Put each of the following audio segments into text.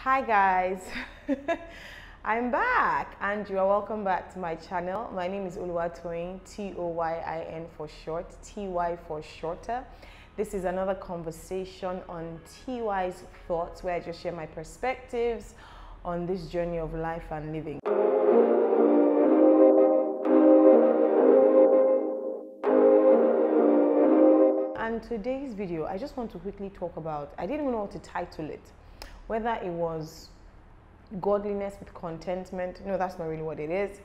Hi guys, I'm back and you are welcome back to my channel. My name is Oluwatoyin, Toyin for short, TY for shorter. This is another conversation on TY's thoughts where I just share my perspectives on this journey of life and living. And today's video, I just want to quickly talk about, I didn't even know what to title it. Whether it was godliness with contentment, no, that's not really what it is.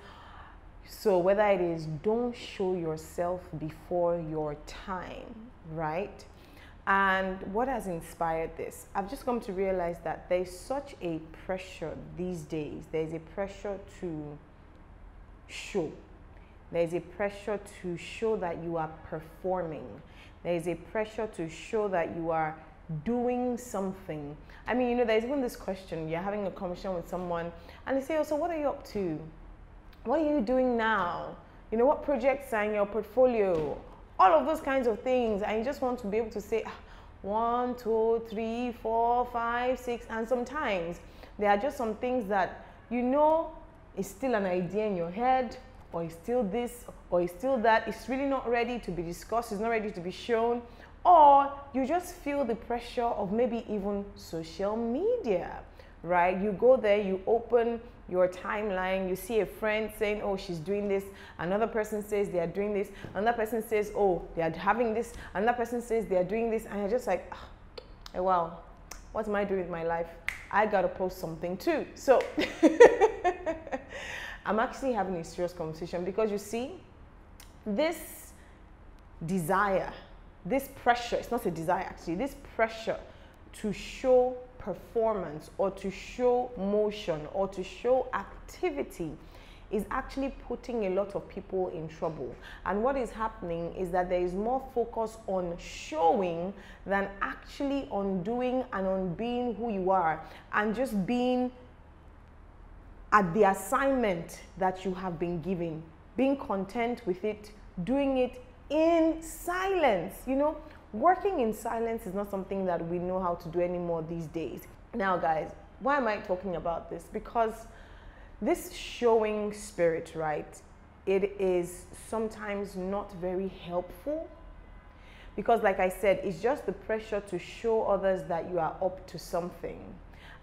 So whether it is don't show yourself before your time, right? And what has inspired this? I've just come to realize that there's such a pressure these days. There's a pressure to show. There's a pressure to show that you are performing. There's a pressure to show that you are doing something. I mean, there's even this question, you're having a conversation with someone and they say, oh, so what are you up to? What are you doing now? What projects are in your portfolio? All of those kinds of things. And you just want to be able to say 1, 2, 3, 4, 5, 6. And sometimes there are just some things that is still an idea in your head, or is still this, or is still that. It's really not ready to be discussed. It's not ready to be shown. Or you just feel the pressure of maybe even social media, right? You go there, you open your timeline, you see a friend saying, oh, she's doing this. Another person says they are doing this. Another person says, oh, they are having this. Another person says they are doing this. And you're just like, oh, wow, what am I doing with my life? I got to post something too. So I'm actually having a serious conversation because you see, this desire, this pressure, it's not a desire actually, this pressure to show performance or to show motion or to show activity is actually putting a lot of people in trouble. And what is happening is that there is more focus on showing than actually on doing and on being who you are and just being at the assignment that you have been given, being content with it, doing it in silence. Working in silence is not something that we know how to do anymore these days. Now guys, why am I talking about this? Because this showing spirit, right, it is sometimes not very helpful, because like I said, it's just the pressure to show others that you are up to something.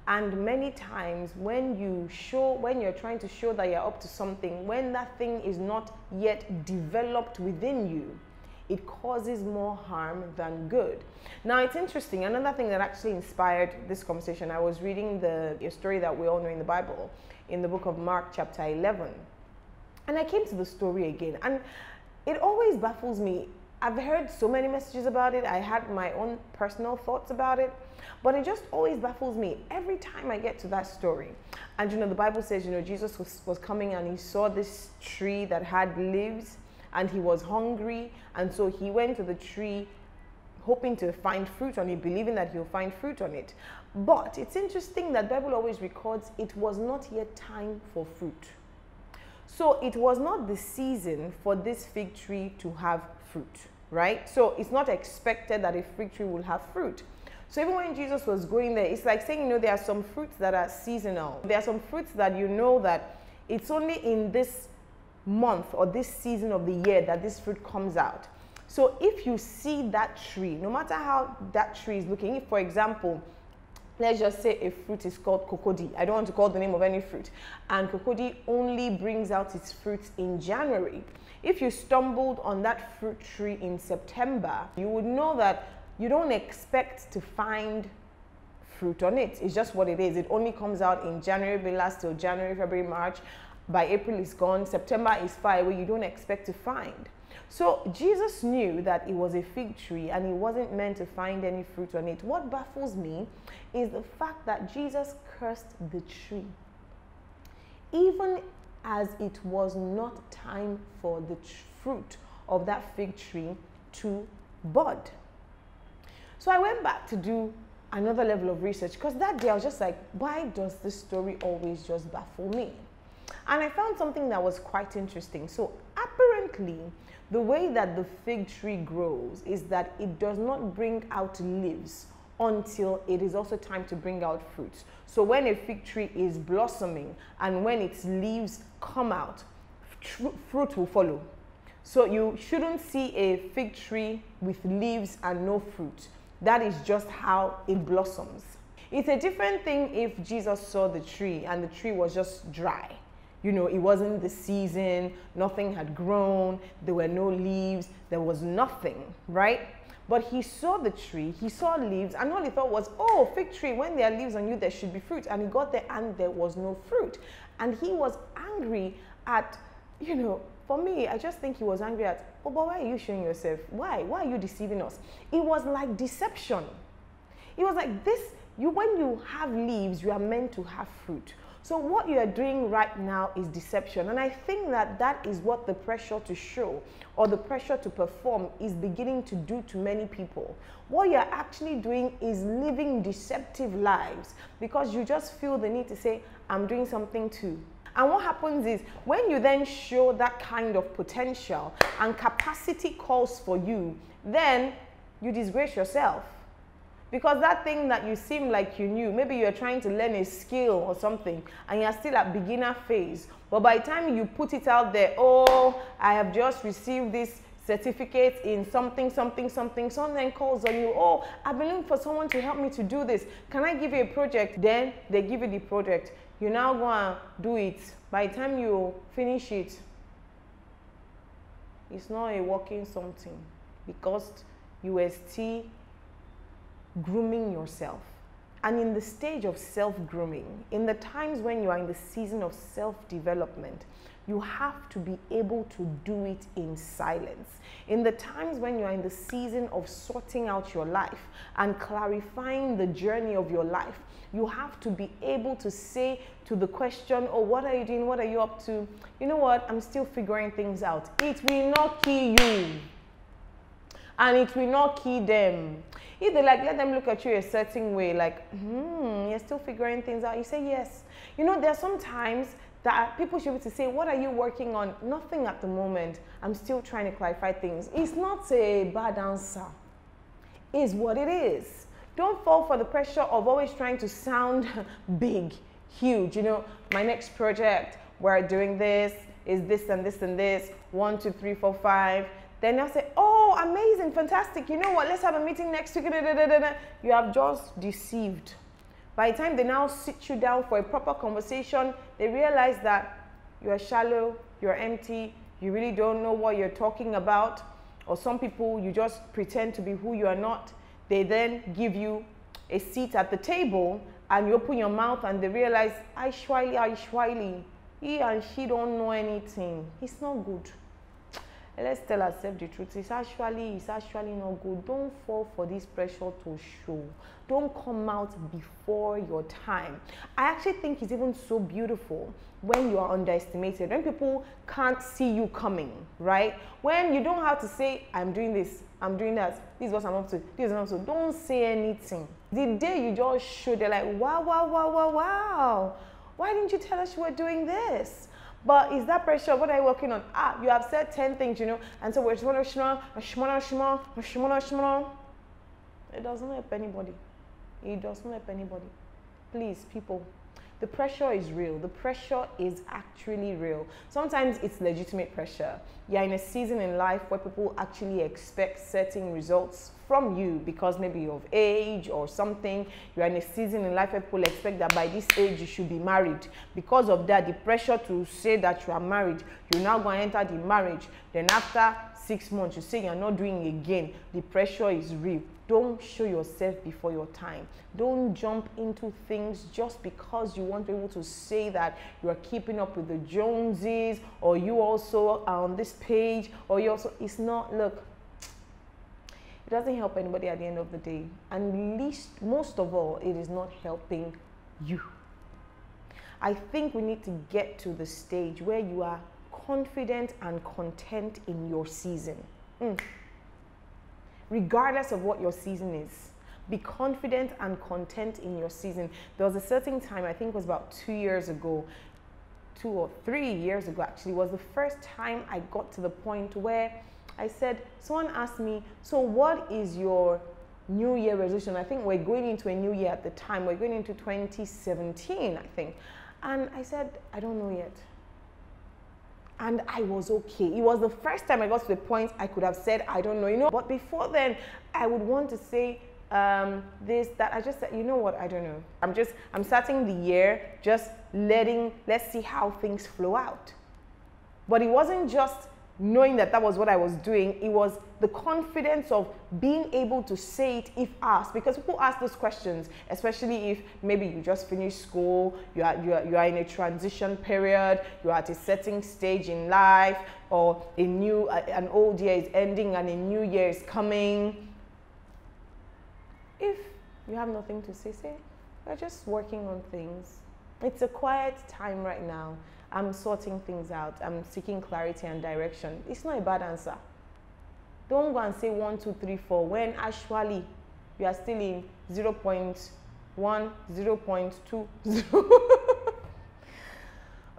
And many times when you're trying to show that you're up to something, when that thing is not yet developed within you, it causes more harm than good. Now it's interesting, another thing that actually inspired this conversation, I was reading a story that we all know in the Bible, in the book of Mark chapter 11. And I came to the story again, and it always baffles me. I've heard so many messages about it. I had my own personal thoughts about it, but it just always baffles me every time I get to that story. And the Bible says, Jesus was coming and he saw this tree that had leaves and he was hungry. And so he went to the tree hoping to find fruit on it, believing that he'll find fruit on it. But it's interesting that the Bible always records it was not yet time for fruit. So it was not the season for this fig tree to have fruit, right? So it's not expected that a fig tree will have fruit. So even when Jesus was going there, it's like saying, there are some fruits that are seasonal. There are some fruits that that it's only in this month or this season of the year that this fruit comes out. So if you see that tree, no matter how that tree is looking, if for example, let's just say a fruit is called cocody. I don't want to call the name of any fruit. And cocody only brings out its fruits in January. If you stumbled on that fruit tree in September, you would know that you don't expect to find fruit on it. It's just what it is. It only comes out in January, it lasts till January, February, March. By April it's gone. September is far away. You don't expect to find. So Jesus knew that it was a fig tree and he wasn't meant to find any fruit on it. What baffles me is the fact that Jesus cursed the tree, even as it was not time for the fruit of that fig tree to bud. So I went back to do another level of research, because that day I was just like, why does this story always just baffle me? And I found something that was quite interesting. So apparently, the way that the fig tree grows is that it does not bring out leaves until it is also time to bring out fruits. So when a fig tree is blossoming and when its leaves come out, fruit will follow. So you shouldn't see a fig tree with leaves and no fruit. That is just how it blossoms. It's a different thing if Jesus saw the tree and the tree was just dry. You know, it wasn't the season, nothing had grown, there were no leaves, there was nothing, right? But he saw the tree, he saw leaves, and all he thought was, oh, fig tree, when there are leaves on you, there should be fruit. And he got there and there was no fruit. And he was angry at, you know, for me, I just think he was angry at, oh, but why are you showing yourself? Why? Why are you deceiving us? It was like deception. It was like this, when you have leaves, you are meant to have fruit. So what you are doing right now is deception. And I think that that is what the pressure to show or the pressure to perform is beginning to do to many people. What you're actually doing is living deceptive lives because you just feel the need to say, I'm doing something too. And what happens is when you then show that kind of potential and capacity calls for you, then you disgrace yourself. Because that thing that you seem like you knew, maybe you're trying to learn a skill or something and you're still at beginner phase. But by the time you put it out there, oh, I have just received this certificate in something, someone calls on you, oh, I've been looking for someone to help me to do this. Can I give you a project? Then they give you the project. You now go and do it. By the time you finish it, it's not a working something because you were still grooming yourself. And in the stage of self-grooming, in the times when you are in the season of self-development, you have to be able to do it in silence. In the times when you are in the season of sorting out your life and clarifying the journey of your life, you have to be able to say to the question, oh, what are you doing? What are you up to? You know what? I'm still figuring things out. It will not kill you. And it will not kill them. If they like, let them look at you a certain way, like, you're still figuring things out. You say yes. You know, there are some times that people should be able to say, what are you working on? Nothing at the moment. I'm still trying to clarify things. It's not a bad answer. It's what it is. Don't fall for the pressure of always trying to sound big, huge. You know, my next project, we're doing this, is this and this and this, 1, 2, 3, 4, 5. Then they'll say, oh, amazing, fantastic. You know what? Let's have a meeting next week. You have just deceived. By the time they now sit you down for a proper conversation, they realize that you're shallow, you're empty, you really don't know what you're talking about. Or some people, you just pretend to be who you are not. They then give you a seat at the table and you open your mouth and they realize, Aishwali, he and she don't know anything. It's not good. Let's tell ourselves the truth. It's actually not good. Don't fall for this pressure to show. Don't come out before your time. I actually think it's even so beautiful when you are underestimated, when people can't see you coming, right? When you don't have to say, I'm doing this, I'm doing that, this is what I'm up to, this is what I'm up to. Don't say anything. The day you just show, they're like, wow. Why didn't you tell us you were doing this? But is that pressure? What are you working on? You have said 10 things, you know, and so we're it doesn't help anybody. It doesn't help anybody. Please, people, the pressure is real. The pressure is actually real. Sometimes it's legitimate pressure. You're in a season in life where people actually expect certain results from you because maybe of age or something. You're in a season in life where people expect that by this age you should be married. Because of that, the pressure to say that you are married, you're now going to enter the marriage. Then after 6 months, you say you're not doing it again. The pressure is real. Don't show yourself before your time. Don't jump into things just because you want to be able to say that you are keeping up with the Joneses, or you also are on this page, or you also, it's not, look, it doesn't help anybody at the end of the day. And most of all, it is not helping you. I think we need to get to the stage where you are confident and content in your season. Regardless of what your season is, be confident and content in your season. There was a certain time, I think it was about 2 years ago, 2 or 3 years ago actually, was the first time I got to the point where I said, someone asked me, so what is your New Year resolution. I think we're going into a new year at the time. We're going into 2017, I think. And I said, I don't know yet. And I was okay. It was the first time I got to the point I could have said, I don't know, you know. But before then, I would want to say this, that. I just said, you know what, I don't know. I'm starting the year, just let's see how things flow out. But it wasn't just knowing that that was what I was doing. It was the confidence of being able to say it if asked, because people ask those questions, especially if maybe you just finished school, you are in a transition period, you're at a certain stage in life, or an old year is ending and a new year is coming. If you have nothing to say, we're just working on things. It's a quiet time right now. I'm sorting things out. I'm seeking clarity and direction. It's not a bad answer. Don't go and say 1, 2, 3, 4 when actually you are still in 0.1, 0.2, 0.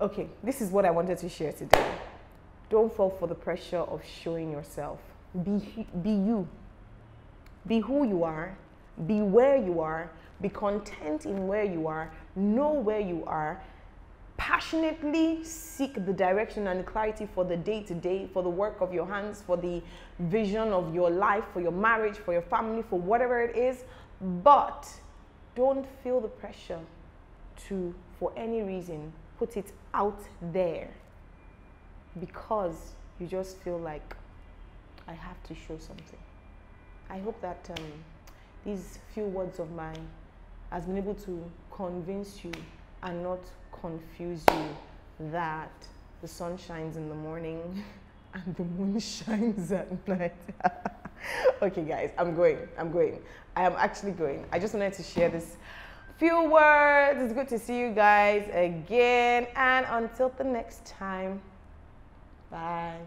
Okay, this is what I wanted to share today. Don't fall for the pressure of showing yourself. Be you. Be who you are. Be where you are. Be content in where you are. Know where you are. Passionately seek the direction and the clarity for the day-to-day, for the work of your hands, for the vision of your life, for your marriage, for your family, for whatever it is. But don't feel the pressure to, for any reason, put it out there because you just feel like, I have to show something. I hope that these few words of mine has been able to convince you and not confuse you that the sun shines in the morning and the moon shines at night. Okay guys, I'm going. I am actually going. I just wanted to share this few words. It's good to see you guys again, and until the next time, bye.